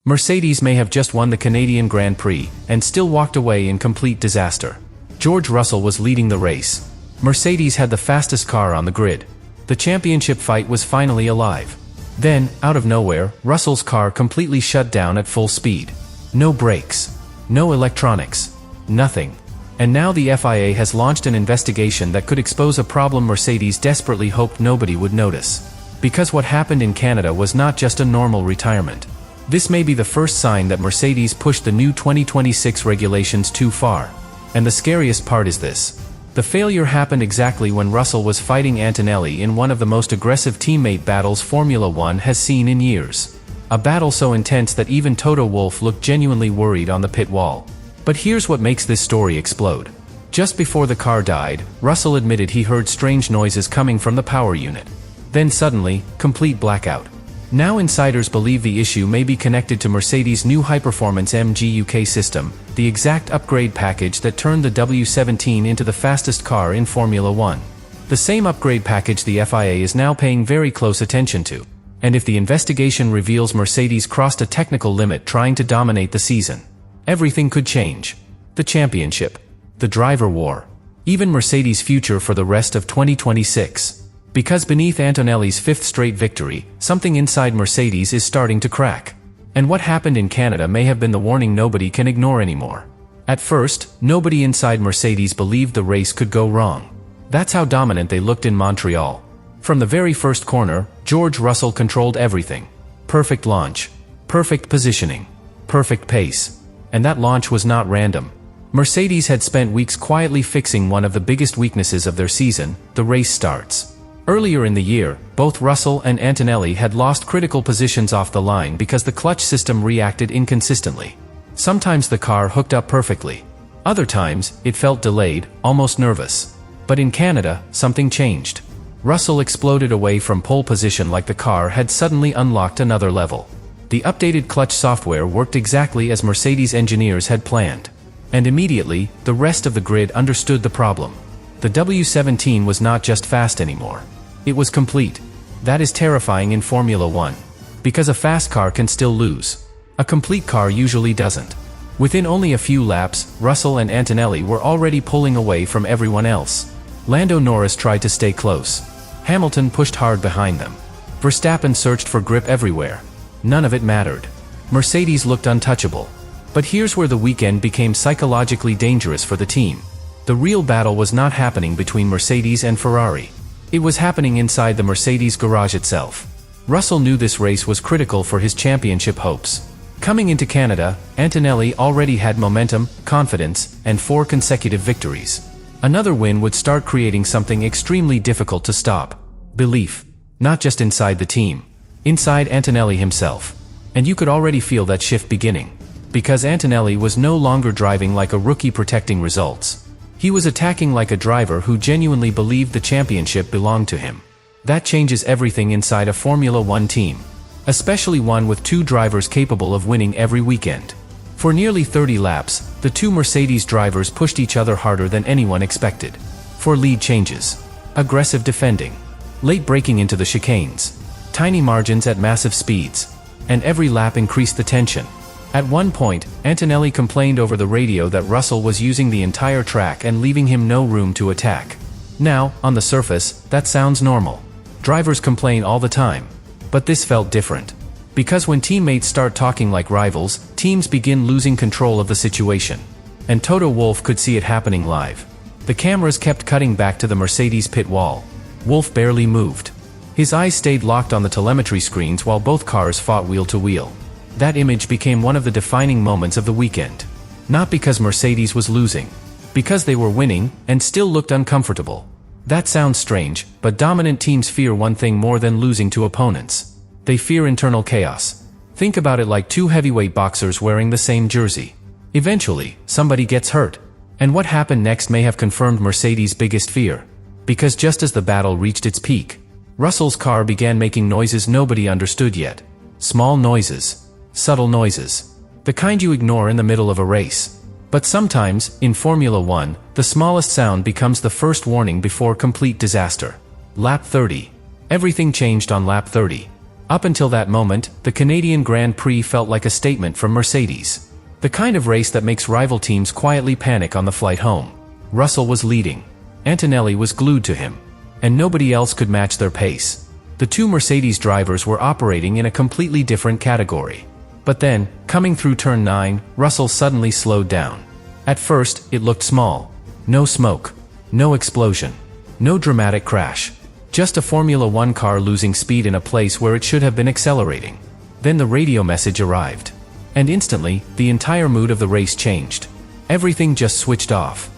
Mercedes may have just won the Canadian Grand Prix, and still walked away in complete disaster. George Russell was leading the race. Mercedes had the fastest car on the grid. The championship fight was finally alive. Then, out of nowhere, Russell's car completely shut down at full speed. No brakes. No electronics. Nothing. And now the FIA has launched an investigation that could expose a problem Mercedes desperately hoped nobody would notice. Because what happened in Canada was not just a normal retirement. This may be the first sign that Mercedes pushed the new 2026 regulations too far. And the scariest part is this. The failure happened exactly when Russell was fighting Antonelli in one of the most aggressive teammate battles Formula One has seen in years. A battle so intense that even Toto Wolff looked genuinely worried on the pit wall. But here's what makes this story explode. Just before the car died, Russell admitted he heard strange noises coming from the power unit. Then suddenly, complete blackout. Now insiders believe the issue may be connected to Mercedes' new high-performance MGUK system, the exact upgrade package that turned the W17 into the fastest car in Formula One. The same upgrade package the FIA is now paying very close attention to. And if the investigation reveals Mercedes crossed a technical limit trying to dominate the season, everything could change. The championship, the driver war, even Mercedes' future for the rest of 2026. Because beneath Antonelli's fifth straight victory, something inside Mercedes is starting to crack. And what happened in Canada may have been the warning nobody can ignore anymore. At first, nobody inside Mercedes believed the race could go wrong. That's how dominant they looked in Montreal. From the very first corner, George Russell controlled everything. Perfect launch. Perfect positioning. Perfect pace. And that launch was not random. Mercedes had spent weeks quietly fixing one of the biggest weaknesses of their season, the race starts. Earlier in the year, both Russell and Antonelli had lost critical positions off the line because the clutch system reacted inconsistently. Sometimes the car hooked up perfectly. Other times, it felt delayed, almost nervous. But in Canada, something changed. Russell exploded away from pole position like the car had suddenly unlocked another level. The updated clutch software worked exactly as Mercedes engineers had planned. And immediately, the rest of the grid understood the problem. The W17 was not just fast anymore. It was complete. That is terrifying in Formula One. Because a fast car can still lose. A complete car usually doesn't. Within only a few laps, Russell and Antonelli were already pulling away from everyone else. Lando Norris tried to stay close. Hamilton pushed hard behind them. Verstappen searched for grip everywhere. None of it mattered. Mercedes looked untouchable. But here's where the weekend became psychologically dangerous for the team. The real battle was not happening between Mercedes and Ferrari. It was happening inside the Mercedes garage itself. Russell knew this race was critical for his championship hopes. Coming into Canada, Antonelli already had momentum, confidence, and 4 consecutive victories. Another win would start creating something extremely difficult to stop. Belief. Not just inside the team. Inside Antonelli himself. And you could already feel that shift beginning. Because Antonelli was no longer driving like a rookie protecting results. He was attacking like a driver who genuinely believed the championship belonged to him. That changes everything inside a Formula One team. Especially one with 2 drivers capable of winning every weekend. For nearly 30 laps, the 2 Mercedes drivers pushed each other harder than anyone expected. For lead changes. Aggressive defending. Late braking into the chicanes. Tiny margins at massive speeds. And every lap increased the tension. At one point, Antonelli complained over the radio that Russell was using the entire track and leaving him no room to attack. Now, on the surface, that sounds normal. Drivers complain all the time. But this felt different. Because when teammates start talking like rivals, teams begin losing control of the situation. And Toto Wolff could see it happening live. The cameras kept cutting back to the Mercedes pit wall. Wolff barely moved. His eyes stayed locked on the telemetry screens while both cars fought wheel to wheel. That image became one of the defining moments of the weekend. Not because Mercedes was losing. Because they were winning, and still looked uncomfortable. That sounds strange, but dominant teams fear one thing more than losing to opponents. They fear internal chaos. Think about it like 2 heavyweight boxers wearing the same jersey. Eventually, somebody gets hurt. And what happened next may have confirmed Mercedes' biggest fear. Because just as the battle reached its peak, Russell's car began making noises nobody understood yet. Small noises. Subtle noises. The kind you ignore in the middle of a race. But sometimes, in Formula One, the smallest sound becomes the first warning before complete disaster. Lap 30. Everything changed on lap 30. Up until that moment, the Canadian Grand Prix felt like a statement from Mercedes. The kind of race that makes rival teams quietly panic on the flight home. Russell was leading. Antonelli was glued to him. And nobody else could match their pace. The two Mercedes drivers were operating in a completely different category. But then, coming through turn 9, Russell suddenly slowed down. At first, it looked small. No smoke. No explosion. No dramatic crash. Just a Formula One car losing speed in a place where it should have been accelerating. Then the radio message arrived. And instantly, the entire mood of the race changed. Everything just switched off.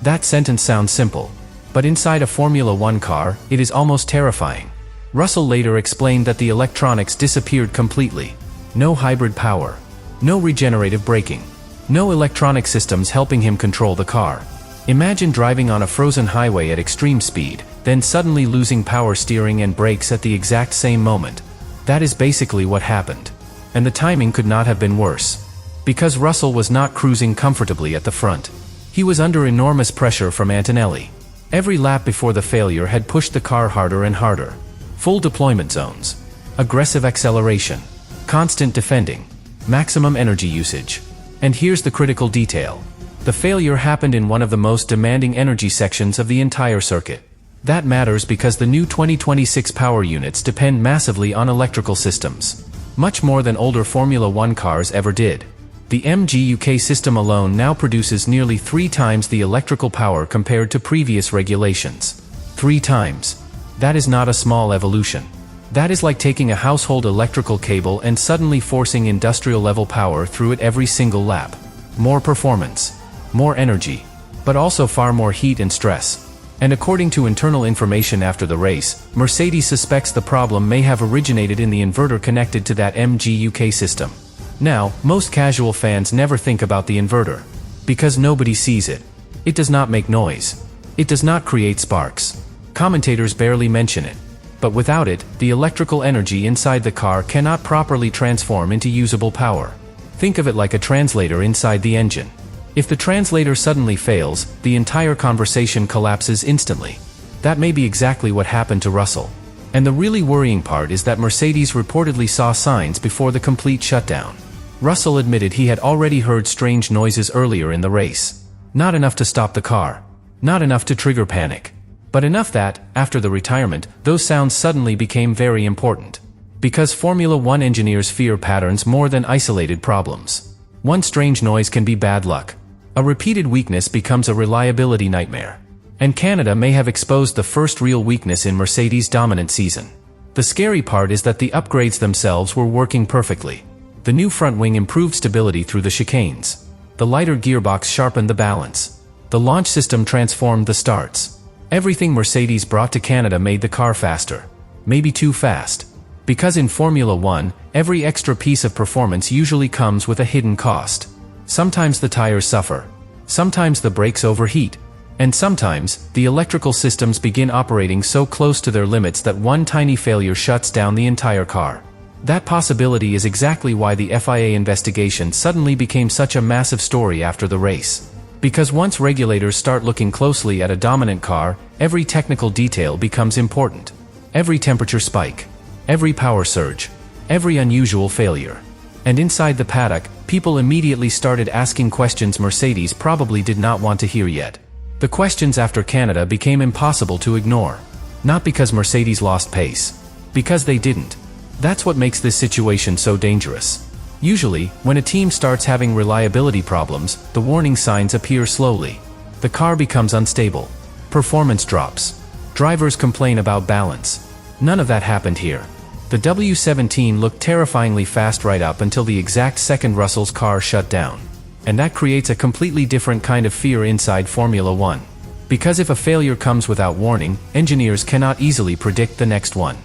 That sentence sounds simple. But inside a Formula One car, it is almost terrifying. Russell later explained that the electronics disappeared completely. No hybrid power. No regenerative braking. No electronic systems helping him control the car. Imagine driving on a frozen highway at extreme speed, then suddenly losing power steering and brakes at the exact same moment. That is basically what happened. And the timing could not have been worse. Because Russell was not cruising comfortably at the front. He was under enormous pressure from Antonelli. Every lap before the failure had pushed the car harder and harder. Full deployment zones. Aggressive acceleration. Constant defending. Maximum energy usage. And here's the critical detail. The failure happened in one of the most demanding energy sections of the entire circuit. That matters because the new 2026 power units depend massively on electrical systems. Much more than older Formula One cars ever did. The MGUK system alone now produces nearly 3 times the electrical power compared to previous regulations. 3 times. That is not a small evolution. That is like taking a household electrical cable and suddenly forcing industrial-level power through it every single lap. More performance. More energy. But also far more heat and stress. And according to internal information after the race, Mercedes suspects the problem may have originated in the inverter connected to that MGUK system. Now, most casual fans never think about the inverter. Because nobody sees it. It does not make noise. It does not create sparks. Commentators barely mention it. But without it, the electrical energy inside the car cannot properly transform into usable power. Think of it like a translator inside the engine. If the translator suddenly fails, the entire conversation collapses instantly. That may be exactly what happened to Russell. And the really worrying part is that Mercedes reportedly saw signs before the complete shutdown. Russell admitted he had already heard strange noises earlier in the race. Not enough to stop the car. Not enough to trigger panic. But enough that, after the retirement, those sounds suddenly became very important. Because Formula One engineers fear patterns more than isolated problems. One strange noise can be bad luck. A repeated weakness becomes a reliability nightmare. And Canada may have exposed the first real weakness in Mercedes' dominant season. The scary part is that the upgrades themselves were working perfectly. The new front wing improved stability through the chicanes. The lighter gearbox sharpened the balance. The launch system transformed the starts. Everything Mercedes brought to Canada made the car faster. Maybe too fast. Because in Formula One, every extra piece of performance usually comes with a hidden cost. Sometimes the tires suffer. Sometimes the brakes overheat. And sometimes, the electrical systems begin operating so close to their limits that one tiny failure shuts down the entire car. That possibility is exactly why the FIA investigation suddenly became such a massive story after the race. Because once regulators start looking closely at a dominant car, every technical detail becomes important. Every temperature spike. Every power surge. Every unusual failure. And inside the paddock, people immediately started asking questions Mercedes probably did not want to hear yet. The questions after Canada became impossible to ignore. Not because Mercedes lost pace. Because they didn't. That's what makes this situation so dangerous. Usually, when a team starts having reliability problems, the warning signs appear slowly. The car becomes unstable. Performance drops. Drivers complain about balance. None of that happened here. The W17 looked terrifyingly fast right up until the exact second Russell's car shut down. And that creates a completely different kind of fear inside Formula One. Because if a failure comes without warning, engineers cannot easily predict the next one.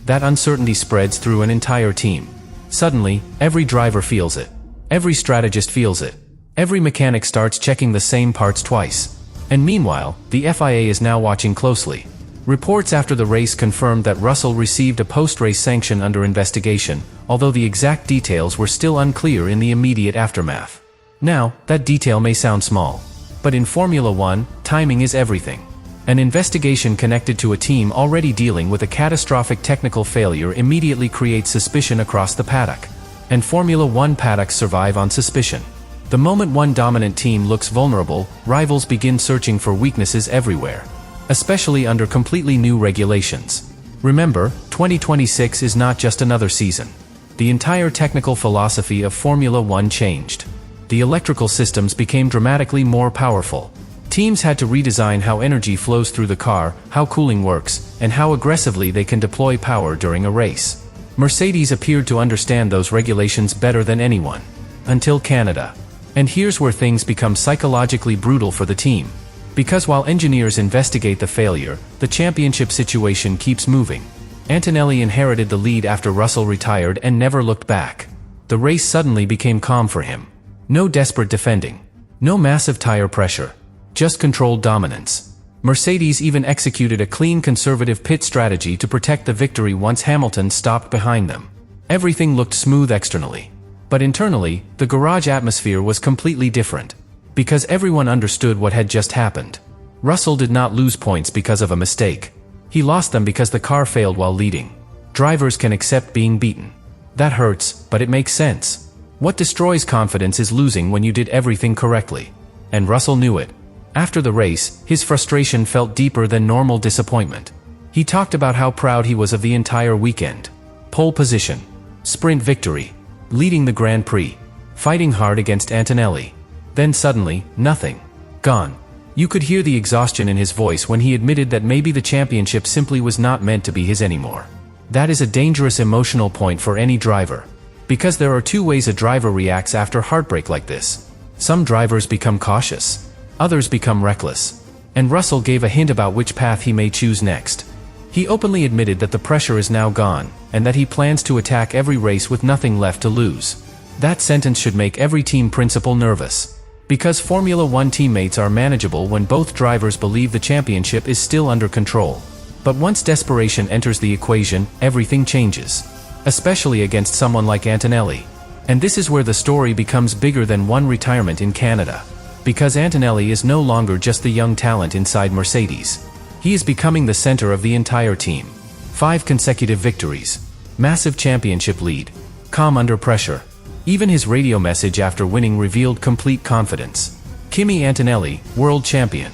That uncertainty spreads through an entire team. Suddenly, every driver feels it. Every strategist feels it. Every mechanic starts checking the same parts twice. And meanwhile, the FIA is now watching closely. Reports after the race confirmed that Russell received a post-race sanction under investigation, although the exact details were still unclear in the immediate aftermath. Now, that detail may sound small. But in Formula One, timing is everything. An investigation connected to a team already dealing with a catastrophic technical failure immediately creates suspicion across the paddock. And Formula One paddocks survive on suspicion. The moment one dominant team looks vulnerable, rivals begin searching for weaknesses everywhere. Especially under completely new regulations. Remember, 2026 is not just another season. The entire technical philosophy of Formula One changed. The electrical systems became dramatically more powerful. Teams had to redesign how energy flows through the car, how cooling works, and how aggressively they can deploy power during a race. Mercedes appeared to understand those regulations better than anyone. Until Canada. And here's where things become psychologically brutal for the team. Because while engineers investigate the failure, the championship situation keeps moving. Antonelli inherited the lead after Russell retired and never looked back. The race suddenly became calm for him. No desperate defending. No massive tire pressure. Just controlled dominance. Mercedes even executed a clean conservative pit strategy to protect the victory once Hamilton stopped behind them. Everything looked smooth externally. But internally, the garage atmosphere was completely different. Because everyone understood what had just happened. Russell did not lose points because of a mistake. He lost them because the car failed while leading. Drivers can accept being beaten. That hurts, but it makes sense. What destroys confidence is losing when you did everything correctly. And Russell knew it. After the race, his frustration felt deeper than normal disappointment. He talked about how proud he was of the entire weekend. Pole position. Sprint victory. Leading the Grand Prix. Fighting hard against Antonelli. Then suddenly, nothing. Gone. You could hear the exhaustion in his voice when he admitted that maybe the championship simply was not meant to be his anymore. That is a dangerous emotional point for any driver. Because there are two ways a driver reacts after heartbreak like this. Some drivers become cautious. Others become reckless. And Russell gave a hint about which path he may choose next. He openly admitted that the pressure is now gone, and that he plans to attack every race with nothing left to lose. That sentence should make every team principal nervous. Because Formula One teammates are manageable when both drivers believe the championship is still under control. But once desperation enters the equation, everything changes. Especially against someone like Antonelli. And this is where the story becomes bigger than one retirement in Canada. Because Antonelli is no longer just the young talent inside Mercedes. He is becoming the center of the entire team. 5 consecutive victories. Massive championship lead. Calm under pressure. Even his radio message after winning revealed complete confidence. Kimi Antonelli, world champion.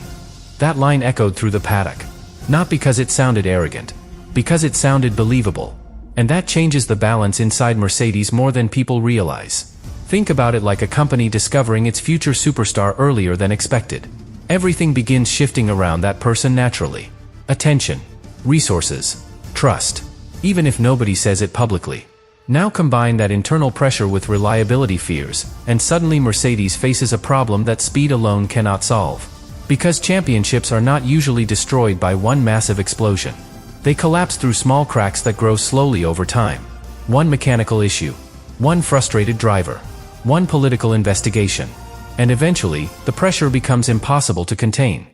That line echoed through the paddock. Not because it sounded arrogant. Because it sounded believable. And that changes the balance inside Mercedes more than people realize. Think about it like a company discovering its future superstar earlier than expected. Everything begins shifting around that person naturally. Attention, resources, trust. Even if nobody says it publicly. Now combine that internal pressure with reliability fears, and suddenly Mercedes faces a problem that speed alone cannot solve. Because championships are not usually destroyed by one massive explosion. They collapse through small cracks that grow slowly over time. One mechanical issue. One frustrated driver. One political investigation. And eventually, the pressure becomes impossible to contain.